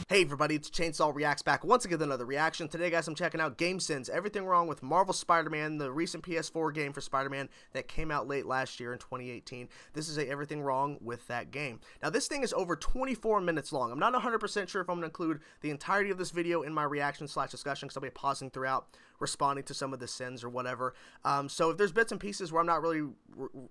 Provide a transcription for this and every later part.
Hey everybody, it's Chainsaw Reacts back once again with another reaction. Today guys, I'm checking out Game Sins, Everything Wrong with Marvel Spider-Man, the recent PS4 game for Spider-Man that came out late last year in 2018. This is Everything Wrong with that game. Now this thing is over 24 minutes long. I'm not 100% sure if I'm going to include the entirety of this video in my reaction / discussion because I'll be pausing throughout, responding to some of the sins or whatever. So if there's bits and pieces where I'm not really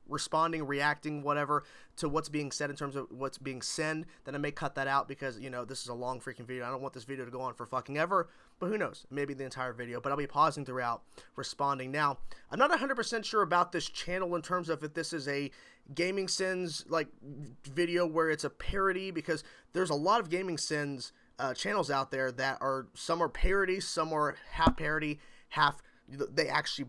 responding, reacting, whatever, to what's being said in terms of what's being sent, then I may cut that out because, you know, this is a long freaking video. I don't want this video to go on for fucking ever, but who knows, maybe the entire video, but I'll be pausing throughout, responding. Now, I'm not 100% sure about this channel in terms of if this is a gaming sins like video where it's a parody, because there's a lot of gaming sins channels out there that are, some are parody, some are half parody, half they actually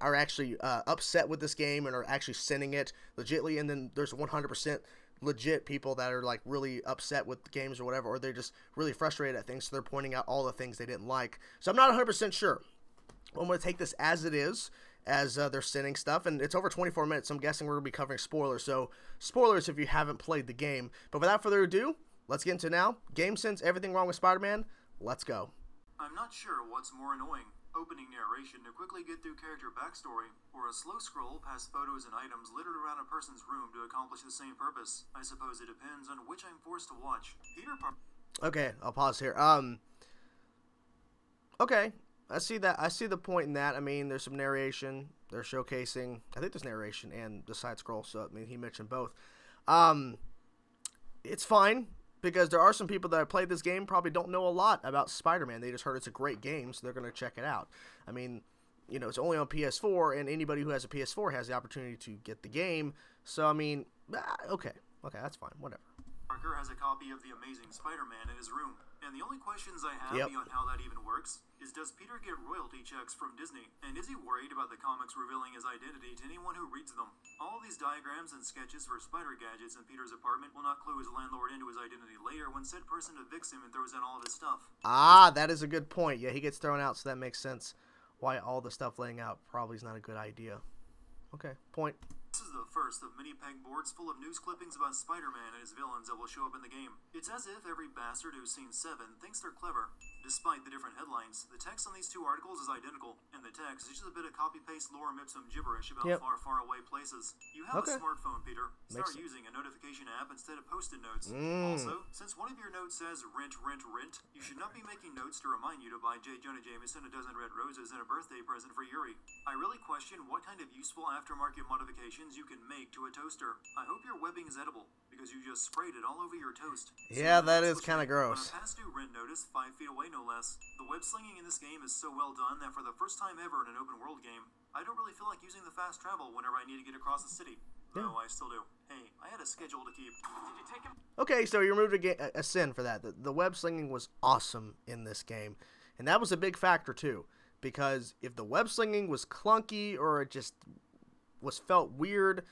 are upset with this game and are actually sending it legitly, and then there's 100% legit people that are like really upset with the games or whatever, or they're just really frustrated at things, so they're pointing out all the things they didn't like. So I'm not 100% sure. I'm going to take this as it is, as they're sending stuff, and it's over 24 minutes, so I'm guessing we're going to be covering spoilers, so spoilers if you haven't played the game. But without further ado, let's get into it now. Game Sense, Everything Wrong with Spider-Man. Let's go. I'm not sure what's more annoying, opening narration to quickly get through character backstory, or a slow scroll past photos and items littered around a person's room to accomplish the same purpose. I suppose it depends on which I'm forced to watch. Okay, I'll pause here. Okay, I see that. I see the point in that. I mean, there's some narration. They're showcasing. I think there's narration and the side scroll. So I mean, he mentioned both. It's fine, because there are some people that have played this game probably don't know a lot about Spider-Man. They just heard it's a great game, so they're going to check it out. I mean, you know, it's only on PS4, and anybody who has a PS4 has the opportunity to get the game. So, I mean, okay, that's fine, whatever. Parker has a copy of the Amazing Spider-Man in his room, and the only questions I have beyond how that even works is, does Peter get royalty checks from Disney, and is he worried about the comics revealing his identity to anyone who reads them? All these diagrams and sketches for spider gadgets in Peter's apartment will not clue his landlord into his identity later when said person evicts him and throws out all of his stuff. Ah, that is a good point. Yeah, he gets thrown out, so that makes sense why all the stuff laying out probably is not a good idea. Okay, point. This is the first of many pegboards full of news clippings about Spider-Man and his villains that will show up in the game. It's as if every bastard who's seen 7 thinks they're clever. Despite the different headlines, the text on these two articles is identical, and the text is just a bit of copy-paste lorem ipsum gibberish about far away places. You have a smartphone, Peter. Start using a notification app instead of post-it notes. Also, since one of your notes says rent, you should not be making notes to remind you to buy J. Jonah Jameson a dozen red roses and a birthday present for Yuri. I really question what kind of useful aftermarket modifications you can make to a toaster. I hope your webbing is edible, because you just sprayed it all over your toast. Yeah, that is kind of gross. On a past due rent notice, 5 feet away no less. The web slinging in this game is so well done that for the first time ever in an open world game, I don't really feel like using the fast travel whenever I need to get across the city. No, I still do. Hey, I had a schedule to keep. Did you take him? Okay, so you removed a sin for that. The web slinging was awesome in this game, and that was a big factor too, because if the web slinging was clunky or it just felt weird,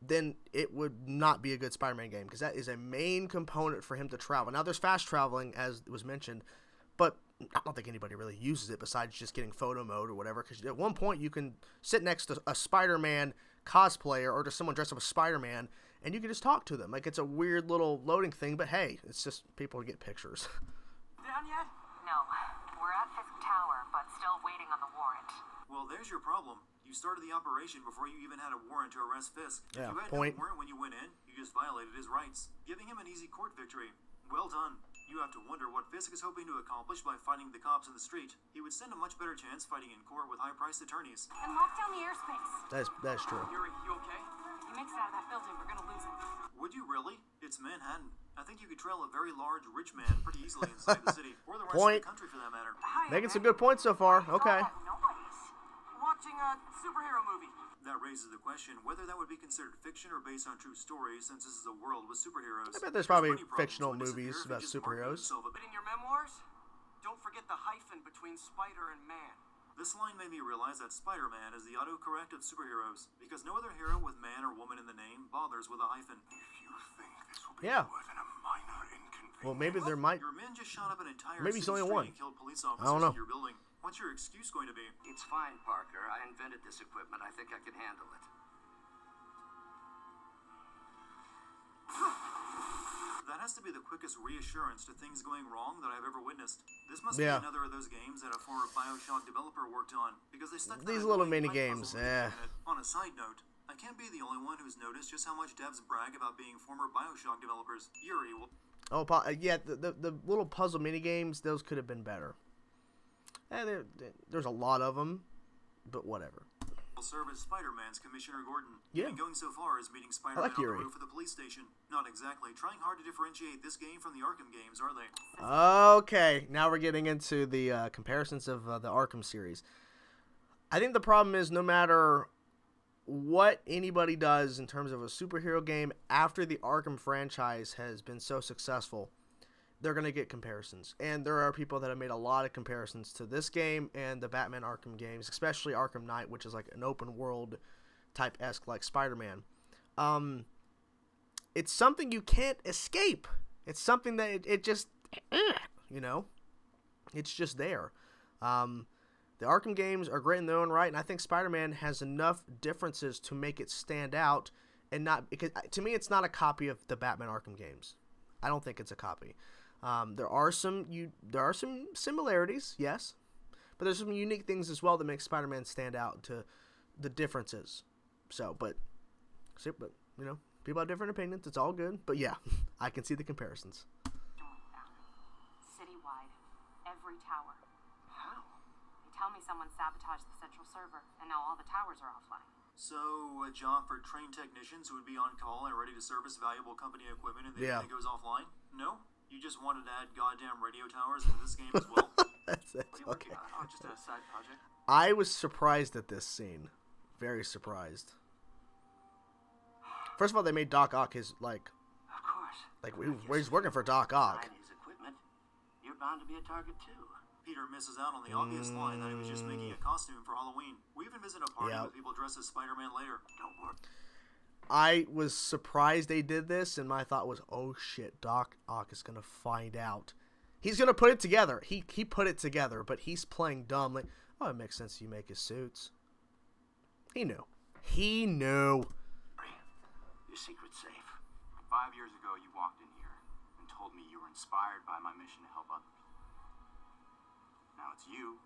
then it would not be a good Spider-Man game, because that is a main component for him to travel. Now, there's fast traveling, as was mentioned, but I don't think anybody really uses it besides just getting photo mode or whatever, because at one point you can sit next to a Spider-Man cosplayer or just someone dressed up as Spider-Man, and you can just talk to them. Like, it's a weird little loading thing, but hey, it's just people to get pictures. Down yet? No. We're at Fisk Tower, but still waiting on the warrant. Well, there's your problem. You started the operation before you even had a warrant to arrest Fisk. If you had no warrant when you went in, you just violated his rights, giving him an easy court victory. Well done. You have to wonder what Fisk is hoping to accomplish by fighting the cops in the street. He would stand a much better chance fighting in court with high-priced attorneys. And lock down the airspace. That's true. Yuri, you okay? If he makes it out of that building, we're gonna lose him. Would you really? It's Manhattan. I think you could trail a very large, rich man pretty easily inside the city, or the rest of the country for that matter. Making some good points so far. Okay. Nobody's watching a superhero movie. That raises the question whether that would be considered fiction or based on true stories, since this is a world with superheroes. I bet there's probably fictional movies about superheroes. But in your memoirs, don't forget the hyphen between Spider and Man. This line made me realize that Spider-Man is the autocorrect of superheroes, because no other hero with man or woman in the name bothers with a hyphen. If you think this will be more than a minor inconvenience. Well, maybe there might. Your men just shot up an entire maybe it's only one. And killed police officers in your building. What's your excuse going to be? It's fine, Parker. I invented this equipment. I think I can handle it. That That has to be the quickest reassurance to things going wrong that I've ever witnessed. This must be Yeah. another of those games that a former BioShock developer worked on, because they stuck that These little annoying mini pipe games, puzzle in it. On a side note, I can't be the only one who's noticed just how much devs brag about being former BioShock developers. Yuri will Oh, yeah, the little puzzle mini games, those could have been better. There's a lot of them, but whatever. serve as Spider-Man's Commissioner Gordon. Yeah. And going so far as meeting Spider-Man like on the Yuri. roof of the police station. Not exactly. Trying hard to differentiate this game from the Arkham games, are they? Okay, now we're getting into the comparisons of the Arkham series. I think the problem is no matter what anybody does in terms of a superhero game after the Arkham franchise has been so successful, they're going to get comparisons. And there are people that have made a lot of comparisons to this game and the Batman Arkham games, especially Arkham Knight, which is like an open world type-esque like Spider-Man. It's something you can't escape. It's something that it just, you know, it's just there. The Arkham games are great in their own right, and I think Spider-Man has enough differences to make it stand out, and not because to me it's not a copy of the Batman Arkham games. I don't think it's a copy. There are some similarities, yes, but there's some unique things as well that make Spider-Man stand out to the differences. So, but you know, people have different opinions. It's all good, but yeah, I can see the comparisons. Citywide. Every tower. How? They tell me someone sabotaged the central server, and now all the towers are offline. So, a job for trained technicians who would be on call and ready to service valuable company equipment and then it goes offline? No? You just wanted to add goddamn radio towers into this game as well? That's What are you okay. working on? Oh, just a side project? I was surprised at this scene. Very surprised. First of all, they made Doc Ock his, like Of course. he's working for Doc Ock. His equipment, you're bound to be a target too. Peter misses out on the obvious line that he was just making a costume for Halloween. We even visit a party Yep. with people dressed as Spider-Man later. Don't worry. I was surprised they did this, and my thought was, oh shit, Doc Ock is gonna find out. He's gonna put it together. He put it together, but he's playing dumb. Like, oh, it makes sense you make his suits. He knew. He knew. Your secret's safe. 5 years ago, you walked in here and told me you were inspired by my mission to help others. Now it's you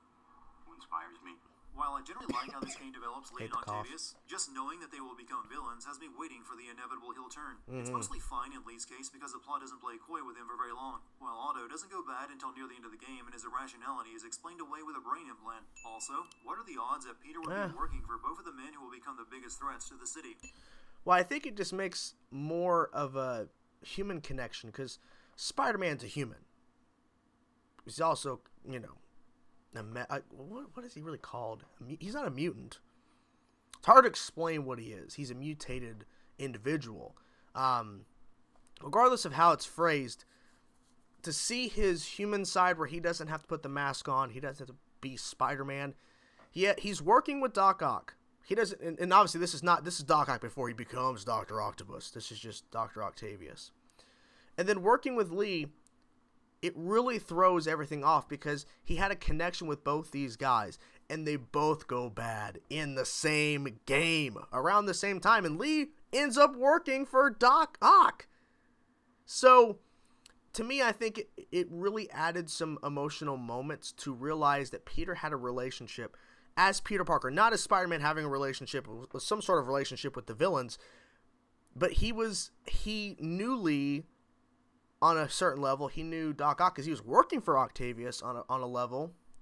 who inspires me. While I generally like how this game develops Lee Hate and the cough. Octavius, just knowing that they will become villains has me waiting for the inevitable heel turn. It's mostly fine in Lee's case because the plot doesn't play coy with him for very long, while Otto doesn't go bad until near the end of the game and his irrationality is explained away with a brain implant. Also, what are the odds that Peter would be working for both of the men who will become the biggest threats to the city? Well, I think it just makes more of a human connection, because Spider-Man's a human. He's also, you know, what is he really called? He's not a mutant. It's hard to explain what he is. He's a mutated individual. Regardless of how it's phrased, to see his human side where he doesn't have to put the mask on, he doesn't have to be Spider-Man. He's working with Doc Ock. He doesn't, and obviously this is Doc Ock before he becomes Dr. Octopus. This is just Dr. Octavius. And then working with Lee, it really throws everything off because he had a connection with both these guys, and they both go bad in the same game around the same time, and Lee ends up working for Doc Ock. So, to me, I think it really added some emotional moments to realize that Peter had a relationship as Peter Parker, not as Spider-Man having a relationship, with some sort of relationship with the villains, but he knew Lee on a certain level. He knew Doc Ock because he was working for Octavius on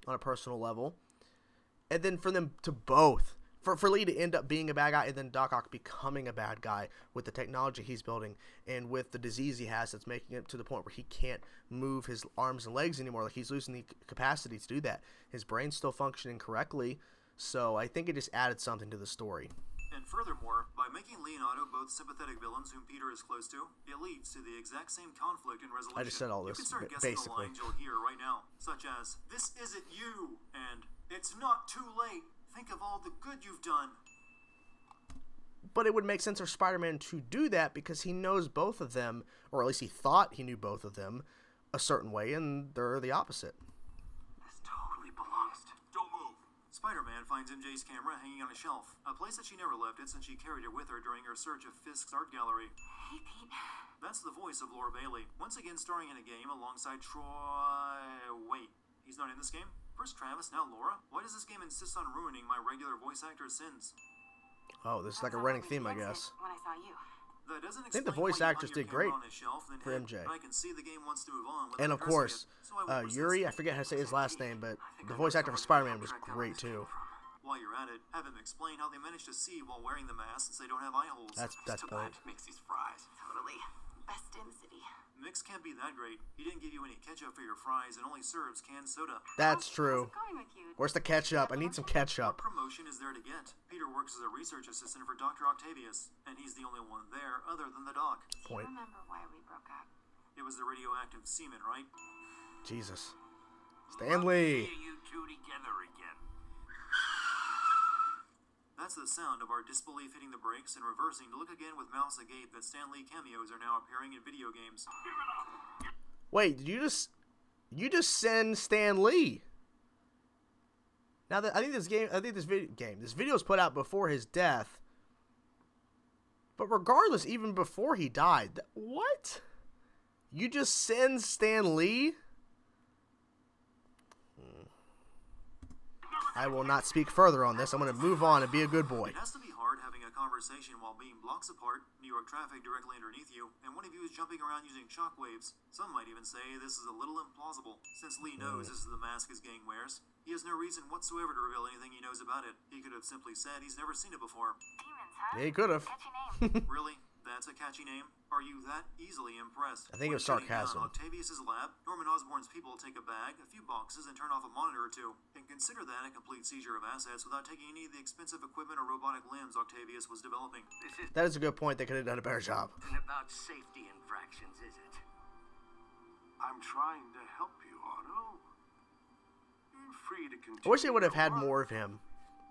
a personal level. And then for them to both, for Lee to end up being a bad guy and then Doc Ock becoming a bad guy with the technology he's building and with the disease he has that's making it to the point where he can't move his arms and legs anymore. Like, he's losing the capacity to do that. His brain's still functioning correctly. So I think it just added something to the story. And furthermore, by making Lee and Otto both sympathetic villains whom Peter is close to, it leads to the exact same conflict and resolution. I just said all this, You can start guessing basically. the lines you'll hear right now, such as, "This isn't you," and "It's not too late. Think of all the good you've done." But it would make sense for Spider-Man to do that because he knows both of them, or at least he thought he knew both of them a certain way, and they're the opposite. This totally belongs to... Don't move. Spider-Man finds MJ's camera hanging on a shelf, a place that she never left it since she carried it with her during her search of Fisk's art gallery. Hey, Pete. That's the voice of Laura Bailey, once again starring in a game alongside Troy... Wait, he's not in this game? First Travis, now Laura? Why does this game insist on ruining my regular voice actor's sins? Oh, this is like a running theme, I guess. When I saw you. That doesn't I think the explain voice why you actress hung your did great camera on a shelf, then for hid, MJ. but I can see the game wants to move on And of without cursing course, it, so I won't Yuri, I resist. forget how to say his last name, but the voice actor for Spider-Man was great too. While you're at it, have him explain how they managed to see while wearing the mask since they don't have eye holes. That's Too point. bad Mix these fries. Totally. Best in the city. Mix can't be that great. He didn't give you any ketchup for your fries and only serves canned soda. That's true. How's it going with you? Where's the ketchup? I need some What ketchup. promotion is there to get? Peter works as a research assistant for Dr. Octavius, and he's the only one there other than the doc. Point. Remember why we broke up? It was the radioactive semen, right? Jesus. Stanley. See you two together again. That's the sound of our disbelief hitting the brakes and reversing to look again with mouths agape that Stan Lee cameos are now appearing in video games. Wait, did you just send Stan Lee? Now that I think this video was put out before his death. But regardless, even before he died, what? You just send Stan Lee? I will not speak further on this. I'm going to move on and be a good boy. It has to be hard having a conversation while being blocks apart, New York traffic directly underneath you, and one of you is jumping around using shockwaves. Some might even say this is a little implausible, since Lee knows this is the mask his gang wears. He has no reason whatsoever to reveal anything he knows about it. He could have simply said he's never seen it before. Demons, huh? Yeah, he could have. Catchy name. Really? That's a catchy name? Are you that easily impressed? I think it was When shutting down sarcasm. Octavius's lab, Norman Osborn's people take a bag, a few boxes, and turn off a monitor or two. And consider that a complete seizure of assets without taking any of the expensive equipment or robotic limbs Octavius was developing. This That is a good point. They could have done a better job. isn't about safety infractions, is it? I'm trying to help you, Otto. You're free to continue. I wish they would have had your more work. of him.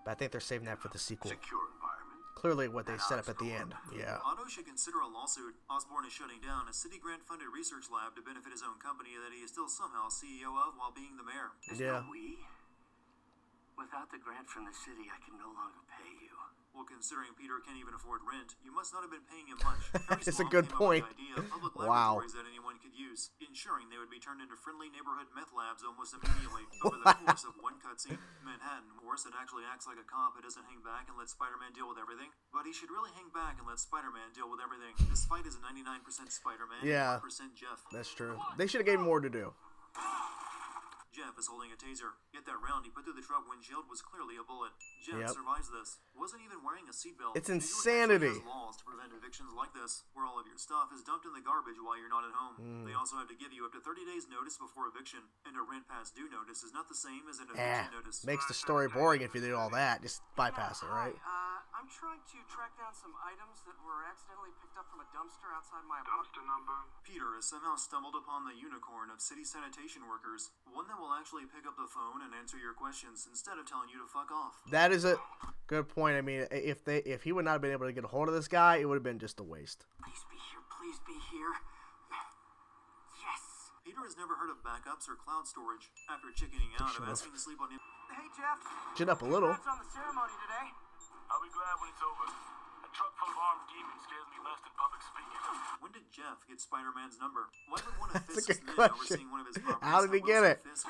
But I think they're saving that for the sequel. Secure environment. Clearly what they set up at the end. Yeah. Otto should consider a lawsuit. Osborn is shutting down a city grant-funded research lab to benefit his own company that he is still somehow CEO of while being the mayor. Yeah. We? Without the grant from the city, I can no longer pay you. Well, considering Peter can't even afford rent, you must not have been paying him much. Harry's It's a mom good came up with point. the idea of public Wow. laboratories that anyone could use, ensuring they would be turned into friendly neighborhood meth labs almost immediately. Over the course of one cutscene, Manhattan, of course, it actually acts like a cop who doesn't hang back and let Spider-Man deal with everything. But he should really hang back and let Spider-Man deal with everything. This fight is 99% Spider-Man, Yeah. 1% Jeff. That's true. They should have gave him more to do. Jeff is holding a taser. Yet that round he put through the truck windshield was clearly a bullet. Jeff Yep. survives this. Wasn't even wearing a seatbelt. It's New York insanity. actually has laws to prevent evictions like this, where all of your stuff is dumped in the garbage while you're not at home. They also have to give you up to 30 days notice before eviction. And a rent past due notice is not the same as an eviction notice. Makes the story boring if you do all that. Just bypass it, right? I'm trying to track down some items that were accidentally picked up from a dumpster outside my apartment. Dumpster number. Peter has somehow stumbled upon the unicorn of city sanitation workers, one that will actually pick up the phone and answer your questions instead of telling you to fuck off. That is a good point. I mean, if he would not have been able to get a hold of this guy, it would have been just a waste. Please be here. Please be here. Yes. Peter has never heard of backups or cloud storage. After chickening out of asking to sleep on him. Hey, Jeff. Chin up a little. Congrats on the ceremony today. I'll be glad when it's over. A truck full of armed demons scares me less than public speaking. When did Jeff get Spider-Man's number? Why would one of That's a Fisk's good men question. overseeing one of his properties How did he help get Wilson it? Fisk?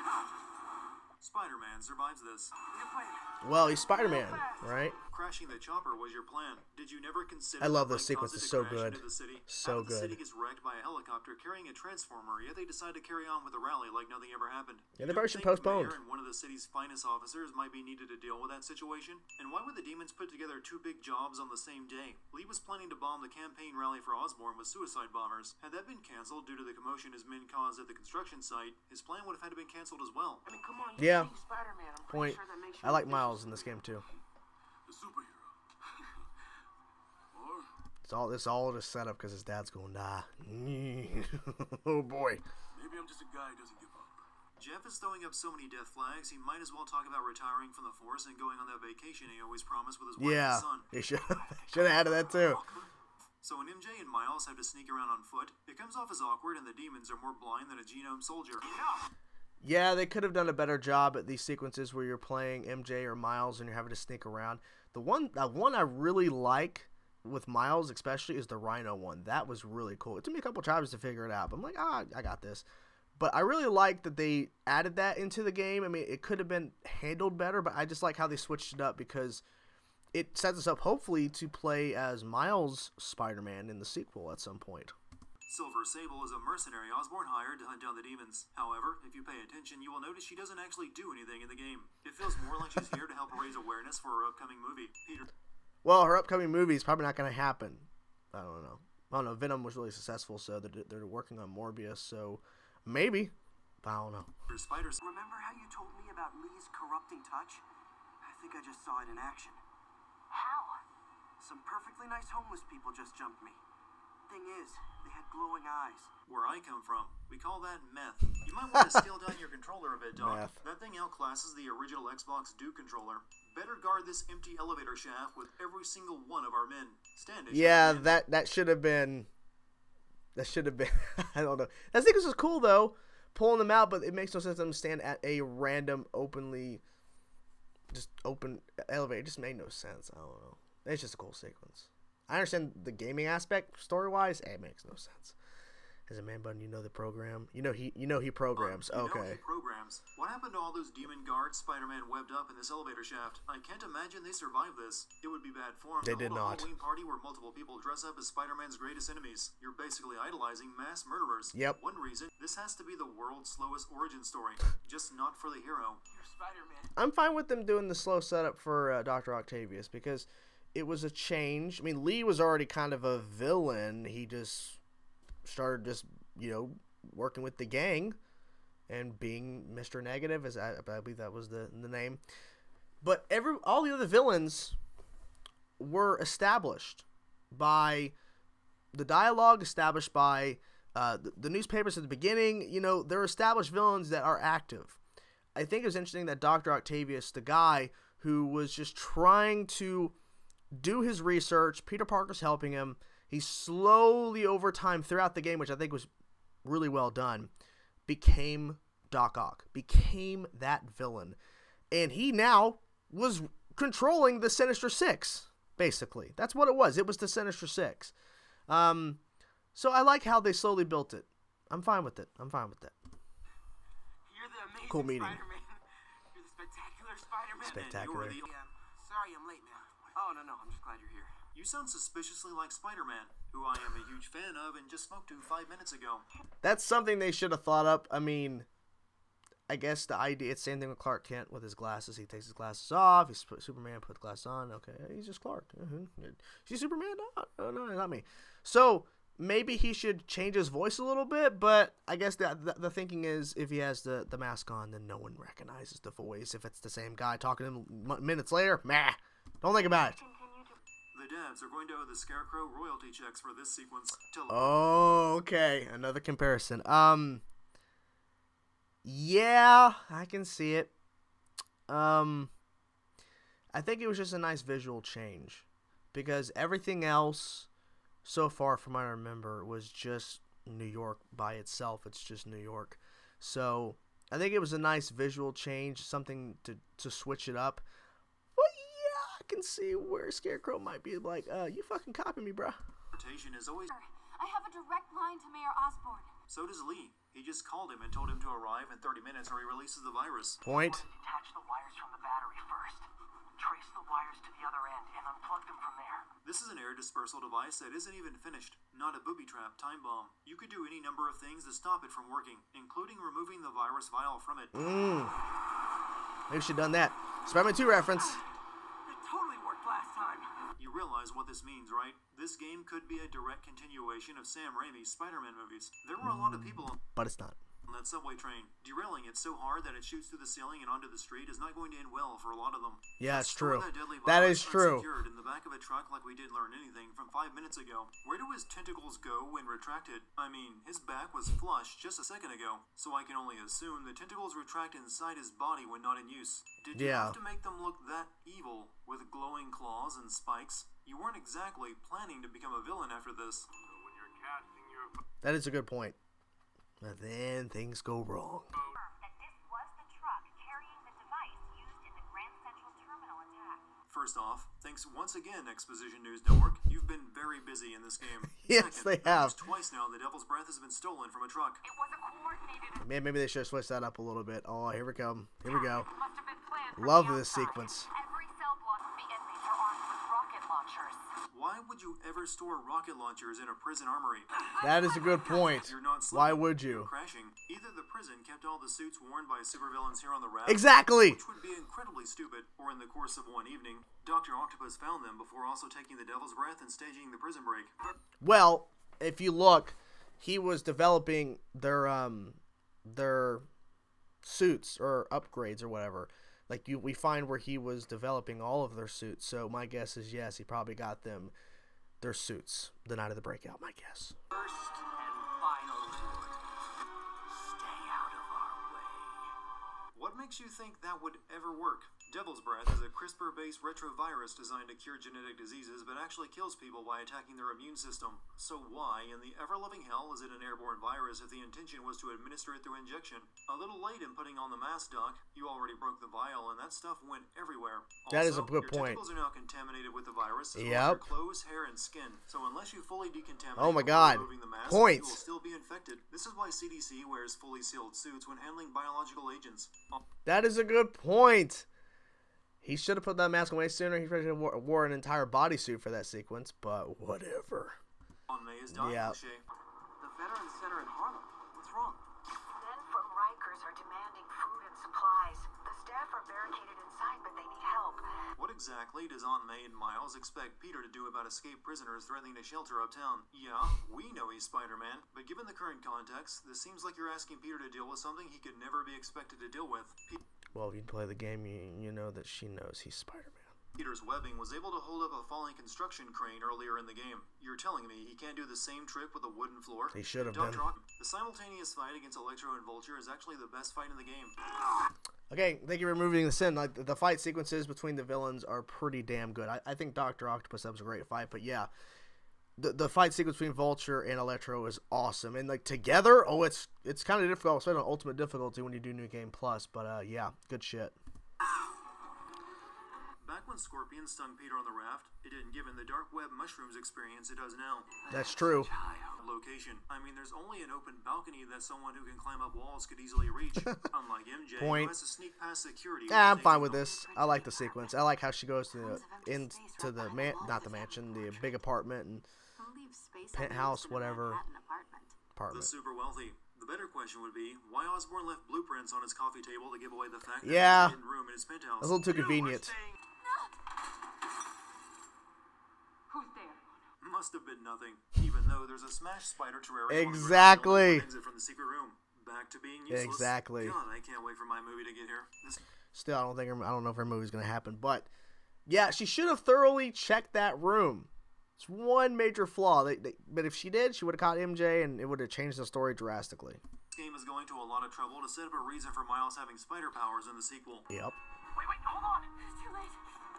Spider-Man survives this. Good plan. Well, he's Spider-Man, right? Crashing the chopper was your plan. Did you never consider I love what this might sequence. cause it It's to so crash good. into the city? So After the city good. gets wrecked by a helicopter carrying a transformer, yet they decide to carry on with the rally like nothing ever happened. Yeah, You they don't probably should think the postpone. mayor and one of the city's finest officers might be needed to deal with that situation? And why would the demons put together two big jobs on the same day? Lee was planning to bomb the campaign rally for Osborn with suicide bombers. Had that been canceled due to the commotion his men caused at the construction site, his plan would have had to been canceled as well. I mean, come on. You're Yeah. seeing Spider-Man. I'm Point. pretty sure that makes you I like ambitious. Miles in this game too. The superhero. Or It's all just set up because his dad's gonna die. Oh boy. maybe I'm just a guy who doesn't give up. Jeff is throwing up so many death flags, he might as well talk about retiring from the force and going on that vacation he always promised with his wife Yeah, and son. they should have added that too. So when MJ and Miles have to sneak around on foot, it comes off as awkward and the demons are more blind than a genome soldier. Yeah, they could have done a better job at these sequences where you're playing MJ or Miles and you're having to sneak around. The one I really like with Miles especially is the Rhino one. That was really cool. It took me a couple tries to figure it out, but I'm like, I got this. But I really like that they added that into the game. I mean, it could have been handled better, but I just like how they switched it up because it sets us up hopefully to play as Miles Spider-Man in the sequel at some point. Silver Sable is a mercenary Osborn hired to hunt down the demons. However, if you pay attention, you will notice she doesn't actually do anything in the game. It feels more like she's here to help raise awareness for her upcoming movie. Peter. Well, her upcoming movie is probably not going to happen. I don't know. Venom was really successful, so they're working on Morbius, so maybe. I don't know. Spiders. Remember how you told me about Lee's corrupting touch? I think I just saw it in action. How? Some perfectly nice homeless people just jumped me. Thing is, they had glowing eyes. Where I come from, we call that meth. You might want to scale down your controller a bit, Doc. Meth. That thing outclasses the original Xbox Duke controller. Better guard this empty elevator shaft with every single one of our men. Stand it. Yeah, that should have been. I don't know. That thing was cool though, pulling them out, but it makes no sense to them stand at a random open elevator. It just made no sense. I don't know. It's just a cool sequence. I understand the gaming aspect, story-wise. It makes no sense. As a man bun, you know the program. You know he programs. Okay. He programs. What happened to all those demon guards Spider-Man webbed up in this elevator shaft? I can't imagine they survived this. It would be bad form. They did not. A Halloween party where multiple people dress up as Spider-Man's greatest enemies. You're basically idolizing mass murderers. Yep. One reason, this has to be the world's slowest origin story. Just not for the hero. You're Spider-Man. I'm fine with them doing the slow setup for Dr. Octavius because it was a change. I mean, Lee was already kind of a villain. He just started working with the gang and being Mr. Negative, as I believe that was the name. But all the other villains were established by the dialogue, established by the newspapers at the beginning. They're established villains that are active. I think it was interesting that Dr. Octavius, the guy who was just trying to do his research, Peter Parker's helping him. He slowly, over time, throughout the game, which I think was really well done, became Doc Ock, became that villain. And he now was controlling the Sinister Six, basically. That's what it was. It was the Sinister Six. So I like how they slowly built it. I'm fine with it. You're the amazing Cool meeting. Spider-Man. You're the spectacular Spider-Man. Spectacular. And you were the... Sorry I'm late, man. Oh, no, I'm just glad you're here. You sound suspiciously like Spider-Man, who I am a huge fan of and just spoke to 5 minutes ago. That's something they should have thought up. I mean, I guess the idea, it's the same thing with Clark Kent with his glasses. He takes his glasses off. He's Superman, put the glasses on. Okay, he's just Clark. Is he Superman? No, not me. So maybe he should change his voice a little bit, but I guess the thinking is if he has the mask on, then no one recognizes the voice. If it's the same guy talking to him minutes later, don't think about it. The devs are going to owe the Scarecrow royalty checks for this sequence. Oh, okay. Another comparison. Yeah, I can see it. I think it was just a nice visual change because everything else so far from what I remember was just New York by itself. It's just New York. So I think it was a nice visual change, something to switch it up. But yeah, I can see where Scarecrow might be like, you fucking copy me, bruh. Is always... I have a direct line to Mayor Osborn. So does Lee. He just called him and told him to arrive in 30 minutes or he releases the virus. Point. Detach the wires from the battery first. Trace the wires to the other end and unplug them from there. This is an air dispersal device that isn't even finished. Not a booby trap time bomb. You could do any number of things to stop it from working, including removing the virus vial from it. Maybe we should have done that. Spider-Man 2 reference. It totally worked last time. You realize what this means, right? This game could be a direct continuation of Sam Raimi's Spider-Man movies. There were a lot of people But it's not. on that subway train. Derailing it so hard that it shoots through the ceiling and onto the street is not going to end well for a lot of them. Yeah, it's Store true. That deadly That virus is true. unsecured in the back of a truck like we didn't learn anything from 5 minutes ago. Where do his tentacles go when retracted? I mean, his back was flush just a second ago, so I can only assume the tentacles retract inside his body when not in use. Did you have to make them look that evil with glowing claws and spikes? You weren't exactly planning to become a villain after this. When you're casting your That is a good point. But then things go wrong. At this First off, thanks once again, Exposition News Network. You've been very busy in this game. Yes, Second, they have. Twice now, the Devil's Breath has been stolen from a truck. It wasn't coordinated. Man, maybe they should have switched that up a little bit. Oh, here we come. Here we go. It must have been planned from Love the this outside. sequence. Every cell block of the inmates are armed with rocket launchers. Why would you ever store rocket launchers in a prison armory? That is a good point. You're not slipping, Why would you're you? crashing. Either the prison kept all the suits worn by supervillains here on the raft, Exactly. which would be incredibly stupid, or in the course of one evening, Dr. Octopus found them before also taking the Devil's Breath and staging the prison break. Well, if you look, he was developing their suits or upgrades or whatever. Like we find where he was developing all of their suits. So my guess is yes, he probably got them their suits the night of the breakout. My guess. First and final rule. Stay out of our way. What makes you think that would ever work? Devil's Breath is a CRISPR-based retrovirus designed to cure genetic diseases, but actually kills people by attacking their immune system. So why, in the ever-loving hell, is it an airborne virus if the intention was to administer it through injection? A little late in putting on the mask, Doc. You already broke the vial, and that stuff went everywhere. That is a Also, good your point. tentacles are now contaminated with the virus, as well as Yep. your clothes, hair, and skin. So unless you fully decontaminate Oh my before God. removing the mask, Points. you will still be infected. This is why CDC wears fully sealed suits when handling biological agents. That is a good point. He should have put that mask away sooner. He probably wore an entire bodysuit for that sequence, but whatever. On May is dying Yeah. cliche. The Veterans Center in Harlem. What's wrong? Men from Rikers are demanding food and supplies. The staff are barricaded inside, but they need help. What exactly does Aunt May and Miles expect Peter to do about escaped prisoners threatening to shelter uptown? Yeah, we know he's Spider-Man, but given the current context, this seems like you're asking Peter to deal with something he could never be expected to deal with. Well, if you play the game, you know that she knows he's Spider-Man. Peter's webbing was able to hold up a falling construction crane earlier in the game. You're telling me he can't do the same trick with a wooden floor? He should have Dr. been. The simultaneous fight against Electro and Vulture is actually the best fight in the game. Okay, thank you for removing the sin. Like the fight sequences between the villains are pretty damn good. I think Dr. Octopus, that was a great fight, but yeah. The fight sequence between Vulture and Electro is awesome, and like together, oh, it's kind of difficult, especially on Ultimate Difficulty when you do New Game Plus. But yeah, good shit. Back when Scorpion stung Peter on the raft, it didn't give him the dark web mushrooms experience it does now. That's true. Location. I mean, there's only an open balcony that someone who can climb up walls could easily reach. Unlike MJ, Point. who has to sneak past security. Yeah, I'm fine with this. I like the sequence. I like how she goes to into the not the mansion, the big apartment and penthouse, whatever The apartment. super wealthy. The better question would be, why Osborn left blueprints on his coffee table to give away the fact that Yeah. there's a hidden room in his penthouse. That's a little too convenient. Who's there? Must have been nothing, even though there's a smashed spider terrarium. Exactly. Exit from the secret room. Back to being useless. Exactly. God, I can't wait for my movie to get here. Still, I don't know if her movie's gonna happen, but yeah, she should have thoroughly checked that room. It's one major flaw. But if she did, she would have caught MJ, and it would have changed the story drastically. This game is going to a lot of trouble to set up a reason for Miles having spider powers in the sequel. Yep. Wait, hold on. It's too late.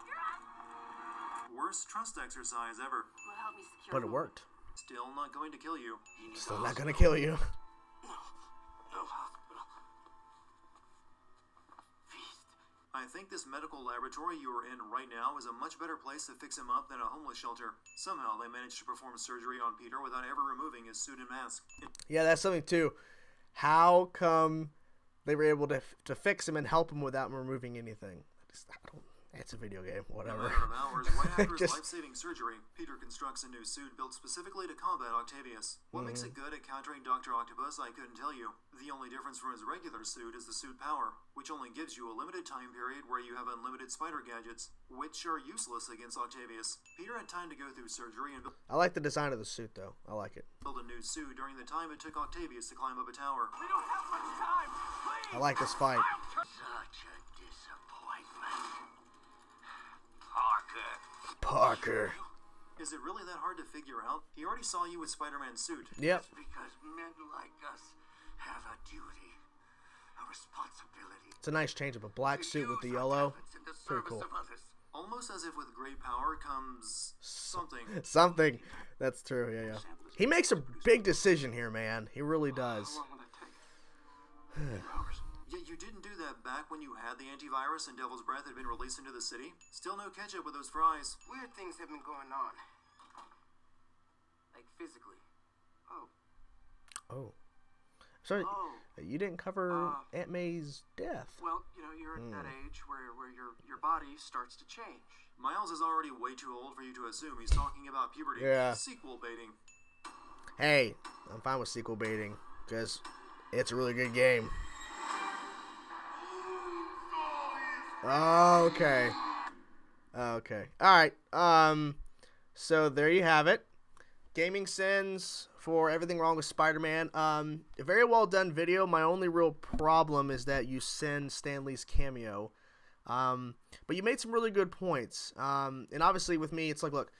You're on. Worst trust exercise ever. Will help me secure But it the worked. Still not going to kill you. Still not gonna kill you. No hospital. Feast. I think this medical laboratory you are in right now is a much better place to fix him up than a homeless shelter. Somehow they managed to perform surgery on Peter without ever removing his suit and mask. Yeah, that's something too. How come they were able to fix him and help him without removing anything? It's a video game, In a whatever. matter of hours, right after his Just- life-saving surgery, Peter constructs a new suit built specifically to combat Octavius. What makes it good at countering Dr. Octopus, I couldn't tell you. The only difference from his regular suit is the suit power, which only gives you a limited time period where you have unlimited spider gadgets, which are useless against Octavius. Peter had time to go through surgery and I like the design of the suit, though. I like it. build a new suit during the time it took Octavius to climb up a tower. We don't have much time. Please. I like this fight. Such a disappointment. Parker. Parker. Is it really that hard to figure out? He already saw you with Spider-Man's suit. Yep. Because men like us have a duty, a responsibility. It's a nice change of a black suit with the yellow. Pretty cool. Almost as if with great power comes something. Something. That's true. Yeah. He makes a big decision here, man. He really does. Yeah, Yet you didn't do that back when you had the antivirus and Devil's Breath had been released into the city? Still no ketchup with those fries. Weird things have been going on. Like physically. Oh. Oh. Sorry, you didn't cover Aunt May's death. Well, you know, you're at that age where your body starts to change. Miles is already way too old for you to assume he's talking about puberty. Yeah. Sequel baiting. Hey, I'm fine with sequel baiting, because it's a really good game. Okay. Okay. Alright. So there you have it. Gaming Sins for Everything Wrong with Spider-Man. A very well done video. My only real problem is that you send Stan Lee's cameo. But you made some really good points. And obviously with me, it's like, look,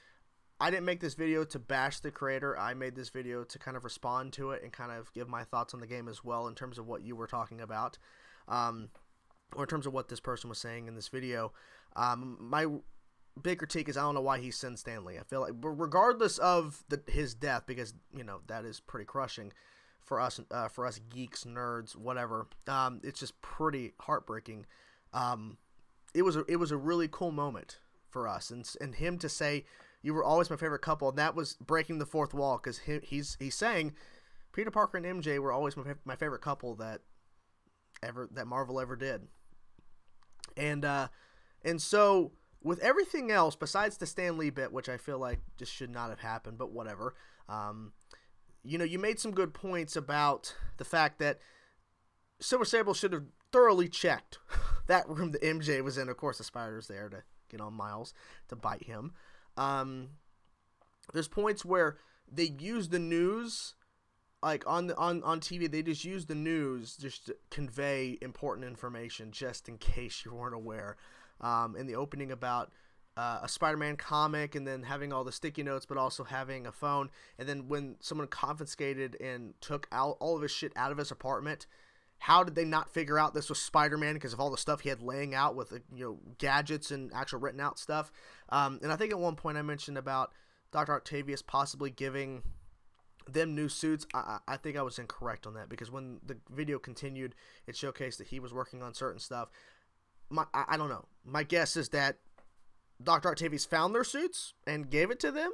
I didn't make this video to bash the creator. I made this video to kind of respond to it and kind of give my thoughts on the game as well in terms of what you were talking about. Or in terms of what this person was saying in this video. My big critique is I don't know why he sent Stan Lee. I feel like, regardless of his death, because you know that is pretty crushing for us geeks, nerds, whatever. It's just pretty heartbreaking. It was a really cool moment for us, and him to say you were always my favorite couple, and that was breaking the fourth wall, because he's saying Peter Parker and MJ were always my favorite couple that Marvel ever did, and so. With everything else, besides the Stan Lee bit, which I feel like just should not have happened, but whatever, you know, you made some good points about the fact that Silver Sable should have thoroughly checked that room that MJ was in. Of course, the spider's there to get on Miles to bite him. There's points where they use the news, like on TV, they just use the news just to convey important information, just in case you weren't aware. In the opening about a Spider-Man comic, and then having all the sticky notes, but also having a phone. And then when someone confiscated and took out all of his shit out of his apartment, how did they not figure out this was Spider-Man because of all the stuff he had laying out with, you know, gadgets and actual written out stuff. And I think at one point I mentioned about Dr. Octavius possibly giving them new suits. I think I was incorrect on that, because when the video continued, it showcased that he was working on certain stuff. I don't know. My guess is that Dr. Octavius found their suits and gave it to them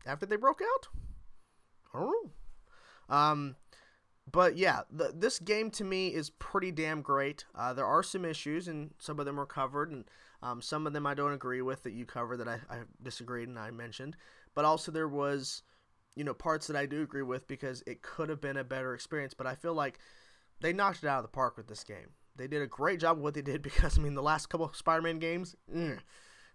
after they broke out. I don't know. But yeah, this game to me is pretty damn great. There are some issues, and some of them are covered, and some of them I don't agree with that you covered that I disagreed and I mentioned. But also there was, you know, parts that I do agree with, because it could have been a better experience. But I feel like they knocked it out of the park with this game. They did a great job of what they did, because, I mean, the last couple of Spider-Man games,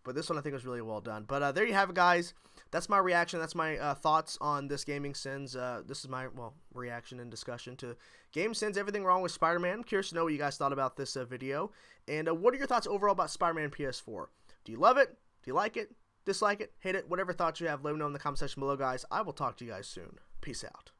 but this one I think was really well done. But there you have it, guys. That's my reaction. That's my thoughts on this Gaming Sins. This is my, reaction and discussion to Game Sins, Everything Wrong with Spider-Man. I'm curious to know what you guys thought about this video. And what are your thoughts overall about Spider-Man PS4? Do you love it? Do you like it? Dislike it? Hate it? Whatever thoughts you have, let me know in the comment section below, guys. I will talk to you guys soon. Peace out.